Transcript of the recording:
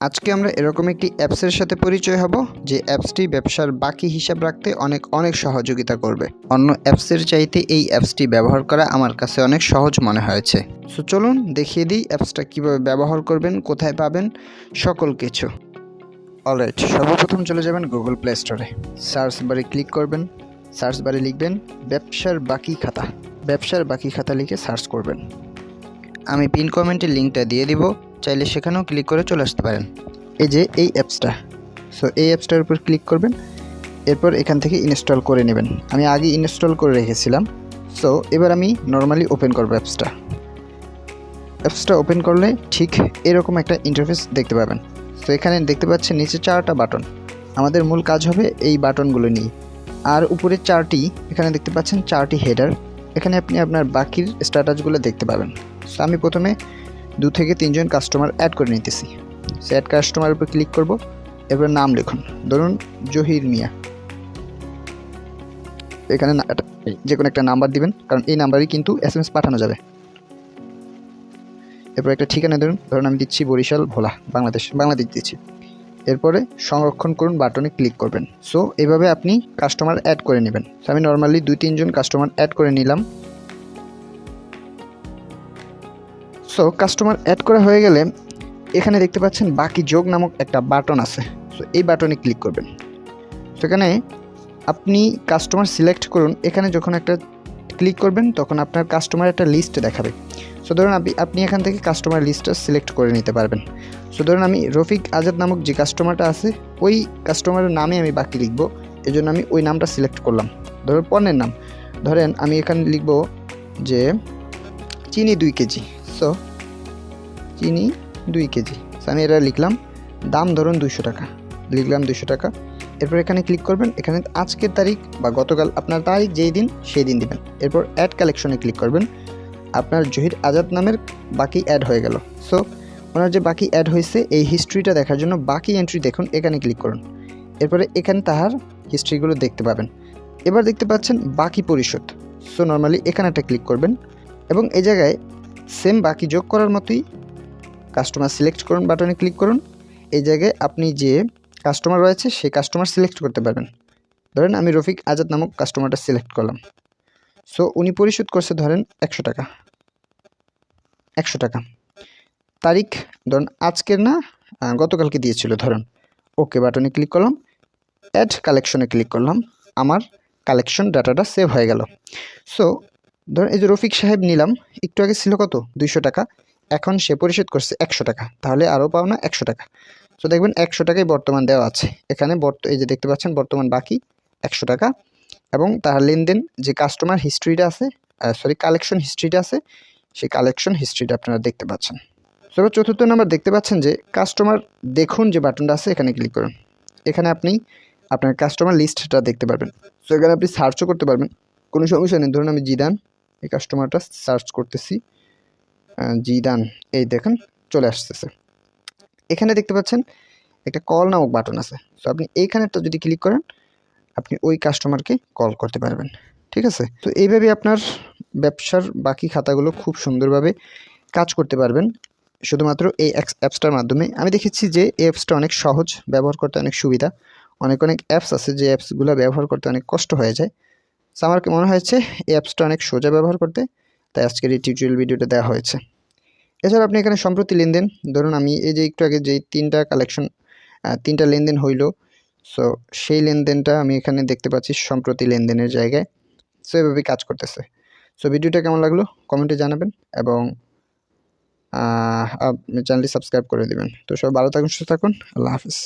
আজকে আমরা এরকম একটি অ্যাপসের সাথে পরিচয় হব যে অ্যাপসটি ব্যবসার বাকি হিসাব রাখতে অনেক সহযোগিতা করবে। অন্য অ্যাপসের চাইতে এই অ্যাপসটি ব্যবহার করা আমার কাছে অনেক সহজ মনে হয়েছে। সো চলুন দেখিয়ে দিই অ্যাপসটা কিভাবে ব্যবহার করবেন, কোথায় পাবেন, সকল কিছু। অলরাইট, সর্বপ্রথম চলে যাবেন গুগল প্লে স্টোরে। সার্চ বারে ক্লিক করবেন। সার্চ বারে লিখবেন ব্যবসার বাকি খাতা। ব্যবসার বাকি খাতা লিখে সার্চ করবেন। আমি পিন কমেন্টের লিঙ্কটা দিয়ে দিব, চাইলে সেখানেও ক্লিক করে চলে আসতে পারেন। এই যে এই অ্যাপসটা, সো এই অ্যাপসটার উপর ক্লিক করবেন। এরপর এখান থেকে ইনস্টল করে নেবেন। আমি আগে ইনস্টল করে রেখেছিলাম। সো এবার আমি নর্মালি ওপেন করবো অ্যাপসটা। ওপেন করলে ঠিক এরকম একটা ইন্টারফেস দেখতে পাবেন। তো এখানে দেখতে পাচ্ছেন নিচে 4টা বাটন। আমাদের মূল কাজ হবে এই বাটনগুলো নিয়ে। আর উপরে 4টি, এখানে দেখতে পাচ্ছেন 4টি হেডার। এখানে আপনি আপনার বাকির স্ট্যাটাসগুলো দেখতে পাবেন। সো আমি প্রথমে 2 থেকে 3 জন কাস্টমার অ্যাড করে নিতেছি। সো অ্যাড কাস্টমারের উপর ক্লিক করব। এরপর নাম লিখুন, ধরুন জহির মিয়া। এখানে যে কোনো একটা নাম্বার দিবেন, কারণ এই নাম্বারই কিন্তু SMS পাঠানো যাবে। এরপর একটা ঠিকানা ধরুন আমি দিচ্ছি বরিশাল ভোলা, বাংলাদেশ দিচ্ছি। এরপরে সংরক্ষণ করুন বাটনে ক্লিক করবেন। সো এভাবে আপনি কাস্টমার অ্যাড করে নেবেন। সো আমি নর্মালি 2-3 জন কাস্টমার অ্যাড করে নিলাম। সো কাস্টমার অ্যাড করা হয়ে গেলে এখানে দেখতে পাচ্ছেন বাকি যোগ নামক একটা বাটন আছে। সো এই বাটনে ক্লিক করবেন। সেখানে আপনি কাস্টমার সিলেক্ট করুন। এখানে যখন একটা ক্লিক করবেন তখন আপনার কাস্টমার একটা লিস্ট দেখাবে। সো ধরুন আপনি এখান থেকে কাস্টমার লিস্টটা সিলেক্ট করে নিতে পারবেন। সো ধরুন আমি রফিক আজাদ নামক যে কাস্টমারটা আছে ওই কাস্টমারের নামে আমি বাকি লিখব। এই জন্য আমি ওই নামটা সিলেক্ট করলাম। ধরুন পণ্যের নাম, ধরেন আমি এখানে লিখব যে চিনি 2 কেজি। সো চিনি 2 কেজি। সো আমি এটা লিখলাম। দাম ধরুন 200 টাকা, লিখলাম 200 টাকা। এরপর এখানে ক্লিক করবেন। এখানে আজকের তারিখ বা গতকাল আপনার তারিখ যেই দিন সেই দিন দিবেন। এরপর অ্যাড কালেকশনে ক্লিক করবেন। আপনার জহির আজাদ নামের বাকি অ্যাড হয়ে গেল। সো ওনার যে বাকি অ্যাড হয়েছে এই হিস্ট্রিটা দেখার জন্য বাকি এন্ট্রি দেখুন, এখানে ক্লিক করুন। এরপরে এখানে তাহার হিস্ট্রিগুলো দেখতে পাবেন। এবার দেখতে পাচ্ছেন বাকি পরিশোধ। সো নর্মালি এখানে একটা ক্লিক করবেন এবং এই জায়গায় সেম বাকি যোগ করার মতোই কাস্টমার সিলেক্ট করুন বাটনে ক্লিক করুন। এই জায়গায় আপনি যে কাস্টমার রয়েছে সেই কাস্টমার সিলেক্ট করতে পারবেন। ধরেন আমি রফিক আজাদ নামক কাস্টমারটা সিলেক্ট করলাম। সো উনি পরিশোধ করছে ধরেন 100 টাকা। 100 টাকা। তারিখ ধরুন আজকের না, গতকালকে দিয়েছিল ধরুন। ওকে বাটনে ক্লিক করলাম। অ্যাড কালেকশনে ক্লিক করলাম। আমার কালেকশন ডাটাটা সেভ হয়ে গেল। সো ধরুন এই যে রফিক সাহেব নিলাম, একটু আগে ছিল কত 200 টাকা, এখন সে পরিশোধ করছে 100 টাকা, তাহলে আরও পাওনা 100 টাকা। সো দেখবেন 100 টাকাই বর্তমান দেওয়া আছে এখানে। এই যে দেখতে পাচ্ছেন বর্তমান বাকি 100 টাকা এবং তার লেনদেন যে কাস্টমার হিস্ট্রিটা আছে, কালেকশন হিস্ট্রিটা আছে, সেই কালেকশন হিস্ট্রিটা আপনারা দেখতে পাচ্ছেন। সো এবার 4র্থ নাম্বার দেখতে পাচ্ছেন যে কাস্টমার দেখুন যে বাটনটা আছে, এখানে ক্লিক করুন। এখানে আপনি আপনার কাস্টমার লিস্টটা দেখতে পারবেন। সো এখানে আপনি সার্চও করতে পারবেন, কোনো সমস্যা নেই। ধরুন আমি জিদান, এই কাস্টমারটা সার্চ করতেছি, জিদান, এই দেখেন চলে আসতেছে। এখানে দেখতে পাচ্ছেন একটা কল নামক বাটন আছে। সো আপনি এইখানেরটা যদি ক্লিক করেন আপনি ওই কাস্টমারকে কল করতে পারবেন। ঠিক আছে? তো এইভাবে আপনার ব্যবসার বাকি খাতাগুলো খুব সুন্দরভাবে কাজ করতে পারবেন শুধুমাত্র এই অ্যাপসটার মাধ্যমে। আমি দেখেছি যে এই অ্যাপসটা অনেক সহজ, ব্যবহার করতে অনেক সুবিধা। অনেক অ্যাপস আছে যে অ্যাপসগুলো ব্যবহার করতে অনেক কষ্ট হয়ে যায়। সো আমার মনে হয়েছে এই অ্যাপসটা অনেক সোজা ব্যবহার করতে, তাই আজকের এই টিউটোরিয়াল ভিডিওটা দেওয়া হয়েছে। এছাড়া আপনি এখানে সম্প্রতি লেনদেন, ধরুন আমি এই যে একটু আগে যেই 3টা লেনদেন হইল, সো সেই লেনদেনটা আমি এখানে দেখতে পাচ্ছি সম্প্রতি লেনদেনের জায়গায়। সো এভাবেই কাজ করতেছে। সো ভিডিওটা কেমন লাগলো কমেন্টে জানাবেন এবং চ্যানেলটি সাবস্ক্রাইব করে দেবেন। তো সবাই ভালো থাকুন, সুস্থ থাকুন। আল্লাহ হাফিজ।